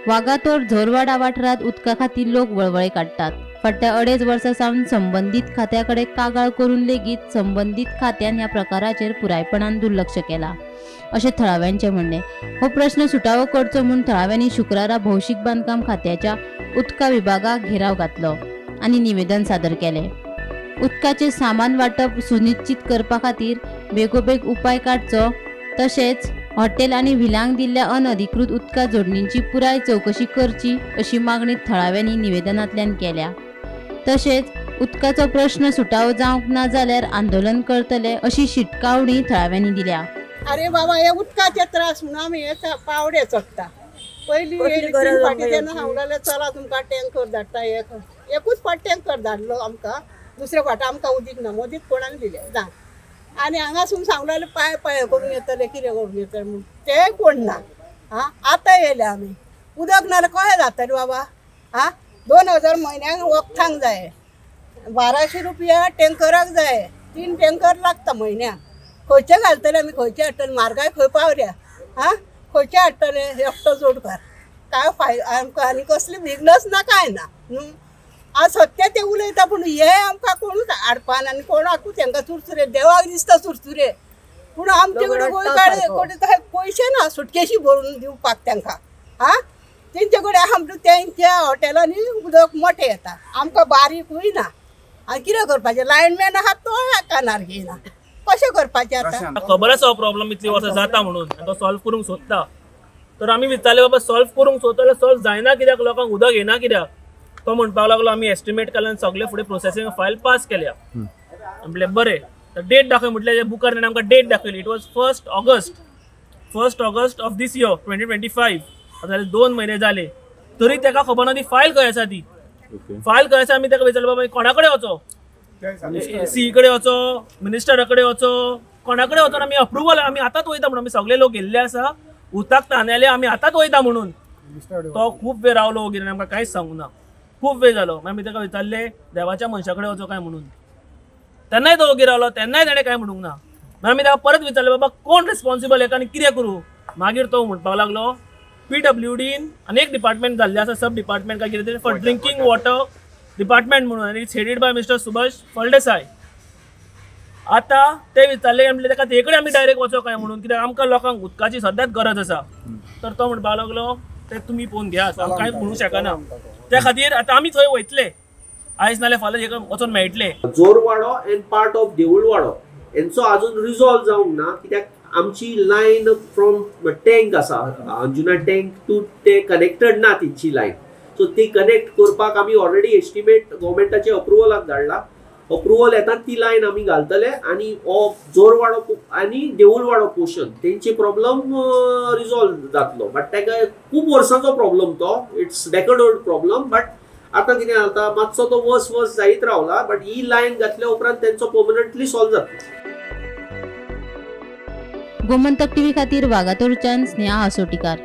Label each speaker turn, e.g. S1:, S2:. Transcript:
S1: वागातोर झोरवाडा वाठारात उदका खातीर लोक वळवळे काढतात। फाटल्या 2.5 वर्सां सावन संबंधित खात्याकडे कागाळ करून लेगीत संबंधित खात्यान ह्या प्रकाराचेर पुरायपणान दुर्लक्ष केला अशें थळाव्यांचे म्हणणे। हो प्रश्न सुटावो करचो म्हूण थळाव्यांनी शुक्रारा भौशीक बांदकाम खात्याच्या उदका विभागाक घेराव घातलो आनी निवेदन सादर केले। उदकाचे सामान वाटप सुनिश्चित करपा खातीर बेगोबेग उपाय काडचो, तशेंच हॉटेल आनी व्हिलांक दिल्ल्या अनधिकृत उदका जोडणींची पुराय चवकशी करची अशी मागणी थळाव्यांनी निवेदनांतल्यान केल्या। तशेंच उदकाचो प्रश्न सुटावो जावंक ना जाल्यार आंदोलन करतले अशी शिटकावणी थळाव्यांनी दिल्या।
S2: अरे बाबा हे उदकाचे त्रास म्हणून आमी हे पावडे चडटा। पयलीं फाटी तेन्ना सांगलेलें चला तुमकां टँकर धाडटा, एकूच फावट टँकर धाडलो आमकां, दुसरे फावट आमकां उदीक ना, मदींच कोणाक दिलें जा आनी हांगासून सांगलेलें पाय करून येतले कितें करून येतले म्हूण तें कोण ना। आतां येयले आमी उदक नाल्यार कशें जातलें बाबा। 2000 म्हयन्याक वखदांक जाय, 1200 रुपया टँकराक जाय, 3 टँकर लागता म्हयन्याक। खंयचे घालतले आमी, खंयचे हाडटले, म्हारगाय खंय पावल्या। खंयचे हाडटले एकटो जोडकार काय आमकां आनी कसली बिजनस ना काय ना। आज सत्य ते उलयता पूण हे आमकां कोण हाडपान आनी कोणाकूच तांकां चुरचुरे देवाक दिसता चुरचुरे, पूण आमचे कडेन पयशे ना सुटकेशी भरून दिवपाक तांकां। तेंचे कडेन आमच्या तेंच्या हॉटेलांनी उदक मोठें येता, आमकां बारीकूय ना। आनी कितें करपाचें, लायनमॅन आहा तो कानार घेयना, कशें करपाचें आतां।
S3: खबर आसा हो प्रॉब्लम इतली वर्सां जाता म्हणून, तो सॉल्व करूंक सोदता। तर आमी विचारलें बाबा सॉल्व करूंक सोदता सॉल्व जायना कित्याक, लोकांक उदक येना कित्याक। तो म्हणपाक लागलो आमी एस्टिमेट केला आनी सगळे फुडें प्रोसेसींग फायल पास केल्या। म्हणलें बरें, तर डेट दाखय म्हटलें, बुकार ताणें आमकां डेट दाखयली। It was 1 August of this year 2025। जाल्यार 2 म्हयने जाले तरी ताका खबर ना ती फायल खंय आसा। ती फायल खंय आसा आमी ताका विचारलें बाबा कोणा कडेन वचो, सी कडेन वचो, मिनिस्टरा कडेन वचो, कोणा कडेन वचोन आमी अप्रुवल आमी आतांच वयता म्हणून, आमी सगळे लोक गेल्ले आसा उदकाक तांदले आमी आतांच वयता म्हणून। तो खूब वेळ रावलो वगैरे, आमकां कांयच सांगूं ना, खूब वेळ जालो। आमी ताका विचारलें देवाच्या मनशा कडेन वचो काय म्हणून, तेन्नाय तो वगैरे रावलो, तेन्नाय ताणें कांय म्हणूंक ना। मागीर आमी ताका परत विचारलें बाबा कोण रिस्पॉन्सिबल हेका आनी कितें करूं। मागीर तो म्हणपाक लागलो PWDन अनेक डिपार्टमेंट जाल्ले आसा, सब डिपार्टमेंट काय कितें फॉर ड्रिंकींग वॉटर डिपार्टमेंट म्हणून, आनी it's headed by mister Subhash Phaldesai. आतां ते विचारले म्हणले ताका ते कडेन आमी डायरेक्ट वचो काय म्हणून, कित्याक आमकां लोकांक उदकाची सद्याच गरज आसा। तर तो म्हणपाक लागलो ते तुमी पळोवन घेयात, आमी कांय म्हणूंक शकना। त्या खातीर आतां आमी थंय वयतले, आयज नाल्यार फाल्यां हेका वचोन मेळटले।
S4: जोरवाडो एंड पार्ट ऑफ देऊळवाडो हेंचो अजून रिजॉल्व जावंक ना, कित्याक आमची लायन फ्रॉम टँक आसा, अंजुना टँक टू ते कनेक्टेड ना तेंची लायन। सो ती कनेक्ट करपाक आमी ऑलरेडी एस्टिमेट गव्हर्मेंटाचे अप्रुवलाक धाडला। अप्रुवल येता ती लायन आमी घालतले आनी जोरवाडो आनी देऊळवाडो पोर्शन तेंची प्रॉब्लम रिजॉल्व जातलो। बट ताका खूब वर्सांचो प्रॉब्लम तो, it's decade old problem. But आतां कितें जाता, मातसो तो वर्स जायत रावला, बट ही लायन घातल्या उपरांत तेंचो पर्मनंटली सॉल्व जातलो।
S1: गोमंतक टीव्ही खातीर वागातोरच्यान स्नेहा असोटीकार।